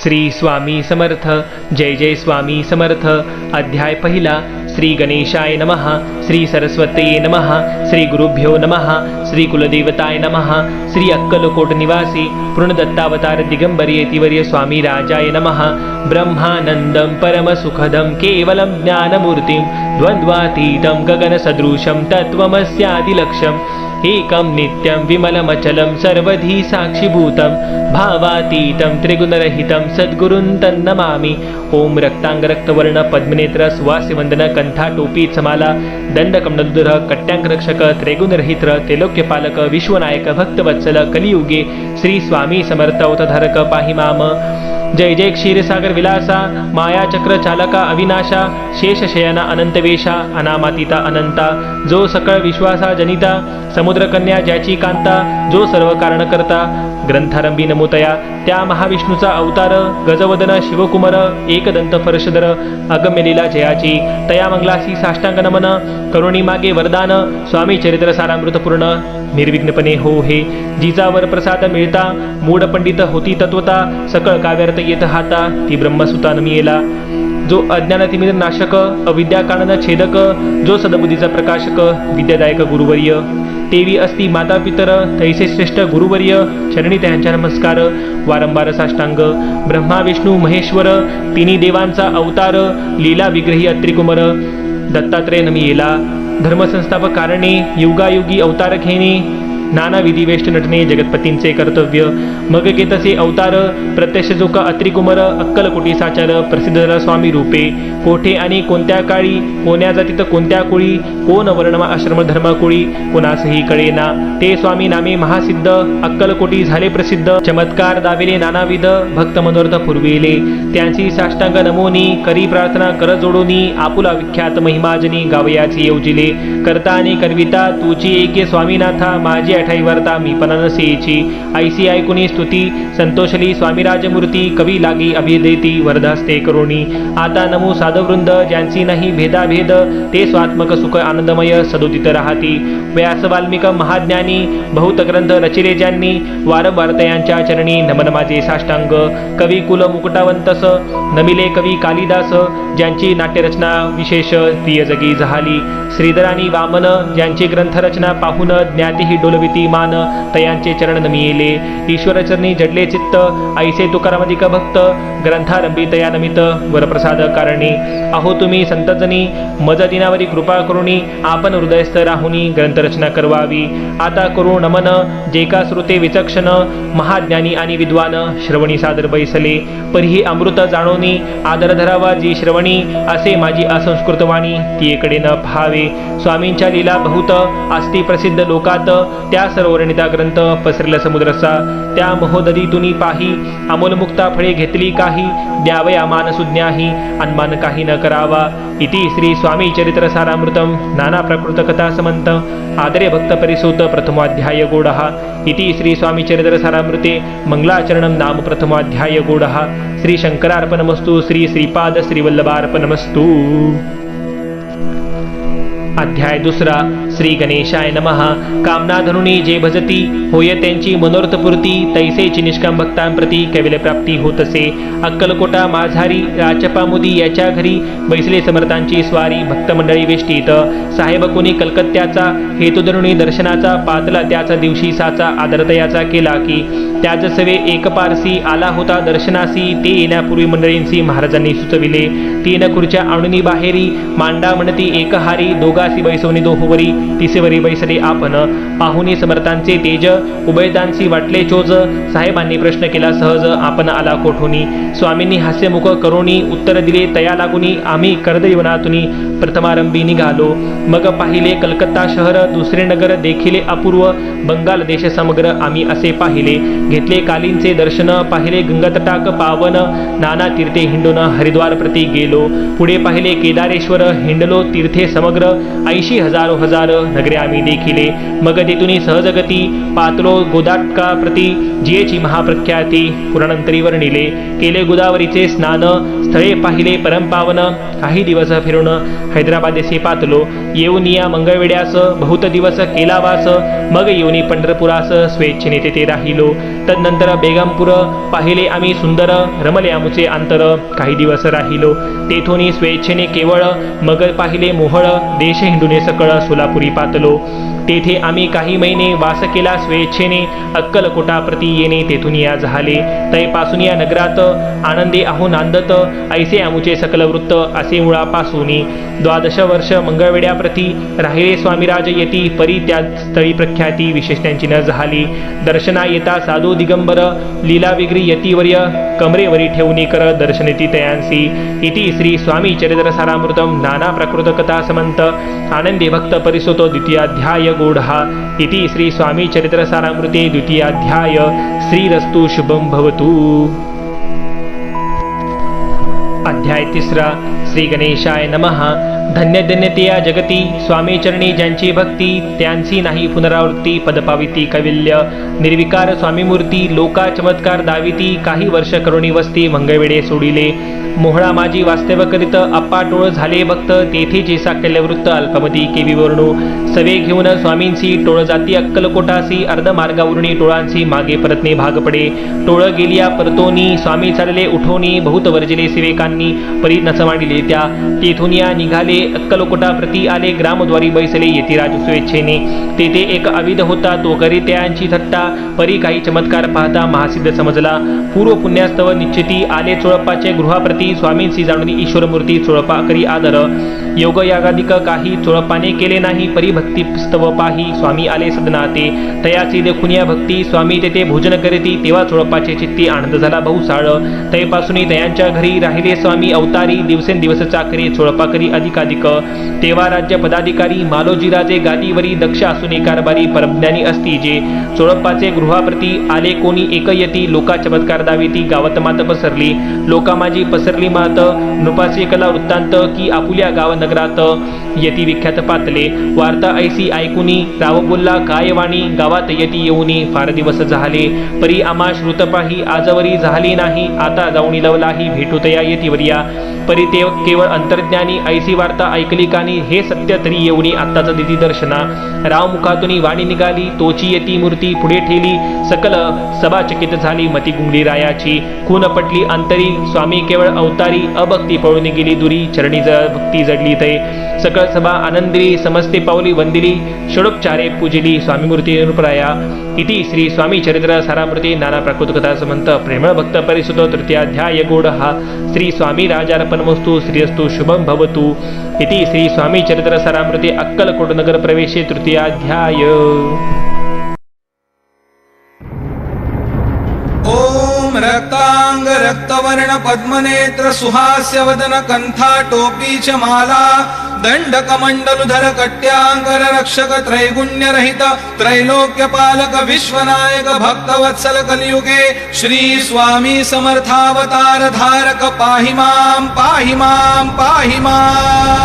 श्री स्वामी समर्थ. जय जय स्वामी समर्थ. अध्याय पहिला. श्री गणेशाय नमः. श्री सरस्वतीये नमः. श्री गुरुभ्यो नमः. श्री कुलदेवताय नमः. श्री अक्कलकोट निवासी पूर्णदत्तावतार दिगंबर यतिवर्य स्वामी राजाय नमः. ब्रह्मानंदं परमसुखदं केवलं ज्ञानमूर्तिं द्वन्द्वातीतं गगनसदृशं तत्त्वमस्यादिलक्ष्यम् एकं नित्यं विमलमचलं सर्वधी साक्षिभूतं भावातीतं त्रिगुणरहितं सद्गुरुं तन्नमामि. ओम रक्तांगरक्तवर्ण पद्मनेत्र सुवासिवंदन कंठा टोपी समाला दंड कमंडलुधर कट्यांकरक्षक त्रिगुणरहित त्रैलोक्यपालक विश्वनायक भक्तवत्सल कलियुगे श्री स्वामी समर्थ अवतारक पाहि माम. जय जय क्षीरसागर विलासा मायाचक्र चालका अविनाशा शेषशयना अनंतवेशा अनामातीता अनंता जो सकळ विश्वासा जनिता समुद्रकन्या ज्याची कांता जो सर्व कारण करता ग्रंथारंभी नमोतया त्या महाविष्णूचा अवतार गजवदन शिवकुमार एकदंत फरशधर अगम्यलीला जयाची तया मंगलासी साष्टांग नमन करुणी मागे वरदान स्वामी चरित्र सारामृतपूर्ण निर्विघ्नपणे हो हे. जिचा वर प्रसाद मिळता मूढ पंडित होती तत्वता सकळ काव्यार्थ येत हाता ती ब्रह्मसुता नमियेला. जो अज्ञानतिमिर नाशक अविद्या कानन छेदक जो सदबुद्धीचा प्रकाशक विद्यादायक गुरुवर्य तेवी असती माता पितर तैसे श्रेष्ठ गुरुवर्य चरणी त्यांच्या नमस्कार. वारंवार साष्टांग ब्रह्मा विष्णू महेश्वर तिन्ही देवांचा अवतार लीला विग्रही अत्रिकुमार दत्तात्रय नमियेला. धर्मसंस्थापक कारणे युगायुगी अवतार घेणे नाना विधिवेष्ट नटणे जगतपतींचे कर्तव्य. मग घेतसे अवतार प्रत्यक्ष जोक अत्रिकुमार अक्कलकोटी साचार प्रसिद्ध झाला स्वामी रूपे. कोठे आणि कोणत्या काळी कोण्या जातीत कोणत्या कुळी कोण वर्ण आश्रम धर्म कुळी कोणासही कळेना ते स्वामी नामे महासिद्ध अक्कलकोटी झाले प्रसिद्ध. चमत्कार दाविले नानाविध भक्त मनोरथ पुरविले त्यांची साष्टांग नमोनी करी प्रार्थना कर जोडोनी आपुला विख्यात महिमाजनी गावयाची योजिले. करता आणि करविता तुची एके स्वामीनाथा माझी आठाई वर्ता मी पननसेची ऐसी ऐकुनी स्तुती संतोषली स्वामी राजमूर्ती कवी लागी अभिदेती वरदास्ते करुणी. आता नमो साधववृंद ज्यांची नाही भेदाभेद ते स्वात्मक सुख आनंदमय सदोदित राहती. व्यास वाल्मिक महाज्ञानी बहुत ग्रंथ रचिले ज्यांनी वारंवार तयांच्या चरणी नमन माझे साष्टांग. कवी कुल मुकुटावंतस नमिले कवी कालिदास ज्यांची नाट्यरचना विशेष प्रिय जगी झाली. श्रीधरानी वामन ज्यांची ग्रंथरचना पाहून ज्ञाती ही डोलविती मान तयांचे चरण नमियेले. ईश्वरचरणी जडले चित्त ऐसे तुकारामधिक भक्त ग्रंथारंभी तया नमित वरप्रसाद कारणे. अहो तुम्ही संतजनी मज दिनावरी कृपा करुणी आपण हृदयस्थ राहुनी ग्रंथरचना करवावी. आता करू नमन जे का श्रोते विचक्षण महाज्ञानी आणि विद्वान श्रवणी सादर बैसले. परिही अमृत जाणोनी आदर धरावा जी श्रवणी असे माझी असंस्कृत वाणी ती एकडे न पहावे. स्वामींच्या लीला बहुत असती प्रसिद्ध लोकात त्या सर्वर्णिता ग्रंथ पसरला समुद्रसा. त्या महोदधीतुनी पाही अमोलमुक्ता फळे घेतली काही द्यावया मान सुज्ञाही अनमान काही न करावा. इति श्री स्वामी चरित्र सारामृतम नाना प्रकृत कथा समंत आदरे भक्त परिसूत प्रथमाध्याय गोडहा. इति श्री स्वामी चरित्र सारामृते मंगलाचरणम नाम प्रथमाध्याय गोडहा. श्री शंकरार्पणमस्तु. श्री श्रीपाद श्रीवल्लभार्पणमस्तु. अध्याय दुसरा. श्री गणेशाय नमः. कामना धनुनी जे भजती होय त्यांची मनोरथपूर्ती तैसेची निष्काम भक्तांप्रती कैवल्य प्राप्ती होतसे. अक्कलकोटा माझारी राचपामुदी याच्या घरी बैसले समर्थांची स्वारी भक्त मंडळी वेष्टीत. साहेब कोणी कलकत्त्याचा हेतू धरुणी दर्शनाचा पातला त्याचा दिवशी साचा आदरतयाचा केला की त्याच सवे एक पारसी आला होता दर्शनासी. ते येण्यापूर्वी मंडळींसी महाराजांनी सुचविले. तीन खुर्च्या आणुनी बाहेरी मांडा म्हणती एकहारी दोघासी बैसवणी दोहोवरी तिसेवरी बैसले आपण. पाहुणी समर्थांचे तेज उभयतांसी वाटले चोज. साहेबांनी प्रश्न केला सहज आपण आला कोठोनी. स्वामींनी हास्यमुख करोनी उत्तर दिले तया लागुनी आम्ही कर्दयवनातुनी प्रथमारंभी निघालो. मग पाहिले कलकत्ता शहर दुसरे नगर देखिले अपूर्व बंगाल देश समग्र आम्ही असे पाहिले. घेतले कालींचे दर्शन पाहिले गंगातटाक पावन नाना तीर्थे हिंडून हरिद्वार प्रती गेलो. पुढे पाहिले केदारेश्वर हिंडलो तीर्थे समग्र 80,000 हजार नगरे आम्ही देखिले. मग तेथुनी सहजगती पातलो गोदाटका प्रती जियेची महाप्रख्याती पुराणांतरी वर्णिले. केले गोदावरीचे स्नान स्थळे पाहिले परमपावन काही दिवस फिरून हैदराबाद येथे पातलो. येऊन या मंगळवेड्यास बहुत दिवस केला वास. मग येऊनी पंढरपुरास स्वेच्छेने तेथे राहिलो. तदनंतर बेगमपूर पाहिले आम्ही सुंदर. रमले आमुचे अंतर. काही दिवस राहिलो तेथून स्वेच्छेने केवळ. मग पाहिले मोहळ. देश हिंडूने सकळ सोलापुरी पातलो. तेथे आम्ही काही महिने वास केला स्वेच्छेने. अक्कलकोटा प्रति येणे तेथून या झाले. तैपासून या नगरात आनंदे आहो नांदत. ऐसे आमुचे सकल वृत्त असे मुळापासून. 12 वर्ष मंगळवेड्याप्रती राहिले स्वामीराज येती. परी त्या स्थळी प्रख्याती विशेष त्यांची न झाली. दर्शना येता साधू दिगंबर. लीला विग्री यतीवर्य कमरेवरी ठेवणी कर दर्शनेती तयांसी. इति श्री स्वामी चरित्र सारामृतम नाना प्रकृत कथा समंत आनंदे भक्त परिसुतो द्वितीयाध्याय गूढा. इति श्री स्वामी चरित्र सारामृते द्वितीयाध्याय. श्रीरस्तु शुभम भवतु. अध्याय 3. श्री गणेशाय नमः. धन्य धन्यते या जगती स्वामी चरणी ज्यांची भक्ती. त्यांची नाही पुनरावृत्ती पदपाविती कविल्य. निर्विकार स्वामी मूर्ती लोका चमत्कार दाविती. काही वर्ष करुणी वस्ती मंगळवेडे सोडिले. मोहळा माझी वास्तव करीत अप्पा टोळ झाले भक्त. तेथे साकल्य वृत्त अल्पमती केवी वर्णू. सवे घेऊन स्वामींची टोळ जाती अक्कलकोटासी. अर्ध मार्गावरुणी टोळांची मागे परतणे भाग पडे. टोळ गेलिया परतोनी स्वामी चालले उठोनी. बहुत वर्जिले सेवेकांनी परी नसवाणिले त्या. तेथून या निघाले अक्कलकोटा प्रती आले. ग्रामद्वारी बैसले यतिराज स्वेच्छेने. तेथे एक अविध होता तो करी त्यांची थट्टा. परी काही चमत्कार पाहता महासिद्ध समजला. पूर्व पुण्यास्तव निश्चिती आले चोळप्पाचे गृहाप्रती. स्वामींची जाणून ईश्वरमूर्ती चोळप्पा करी आदर. योग यागादिक काही चोळप्पाने केले नाही. परी भक्ती स्तव पाही स्वामी आले सदनाते. तयाची देखून या भक्ती स्वामी तेथे भोजन करीती. तेव्हा चोळप्पाचे चित्ती आनंद झाला बहुसाळ. तैपासून तयांच्या घरी राहिले स्वामी अवतारी. दिवसेंदिवस चाकरी चोळप्पा करी अधिकाधिक. तेव्हा राज्य पदाधिकारी मालोजी राजे गादीवरी. दक्ष असून कारभारी परज्ञानी असती जे. चोळप्पाचे गृहाप्रती आले कोणी एक यती. लोका चमत्कार दाविती गावात मात पसरली. लोका माझी पसरली मात. नृपाची कला वृत्तांत की आपुल्या गाव नगरात. यती विख्यात पातले. वार्ता ऐसी ऐकुनी राव बोलला काय वाणी. गावात यती येऊनी फार दिवस झाले. परी आमा श्रुतपाही आजवरी झाली नाही. आता जाऊनी लवलाही भेटूतया यतीवर्या. परी ते केवळ अंतर्ज्ञानी ऐसी वार्ता ऐकली कानी. हे सत्य तरी येऊनी आत्ताच दिती दर्शना. राव मुखातून वाणी निघाली तोची यती मूर्ती पुढे ठेली. सकल सभा चकित झाली मती गुंगली रायाची. खून पटली अंतरी स्वामी केवळ अवतारी. अभक्ती पळून गेली दुरी चरणी भक्ती जडली तै. सकळ सभा आनंदिली समस्ते पावली वंदिली. षडोपचारे पूजिली स्वामी मूर्ती अनुप्राया. इति श्री स्वामी चरित्र सारामृते नाना प्राकृत कथा समंत प्रेमळ भक्त परिसुत तृतीयाध्याय गूढः. श्री स्वामी राजार्पणमस्तु. श्रीरस्तु शुभम भवतु. इति श्री स्वामी चरित्र सारामृते अक्कलकोट नगर प्रवेशे तृतीयाध्याय. ओम रक्तांग रक्तवर्ण पद्मनेत्र सुहास्य वदन कंथा टोपी च माला. दंडकमंडलुधर कट्यांगर रक्षक त्रैगुण्य रहित. त्रैलोक्य पालक विश्वनायक भक्तवत्सल कलियुगे. श्री स्वामी समर्थावतार धारक पाहि मां पाहि मां पाहि मां.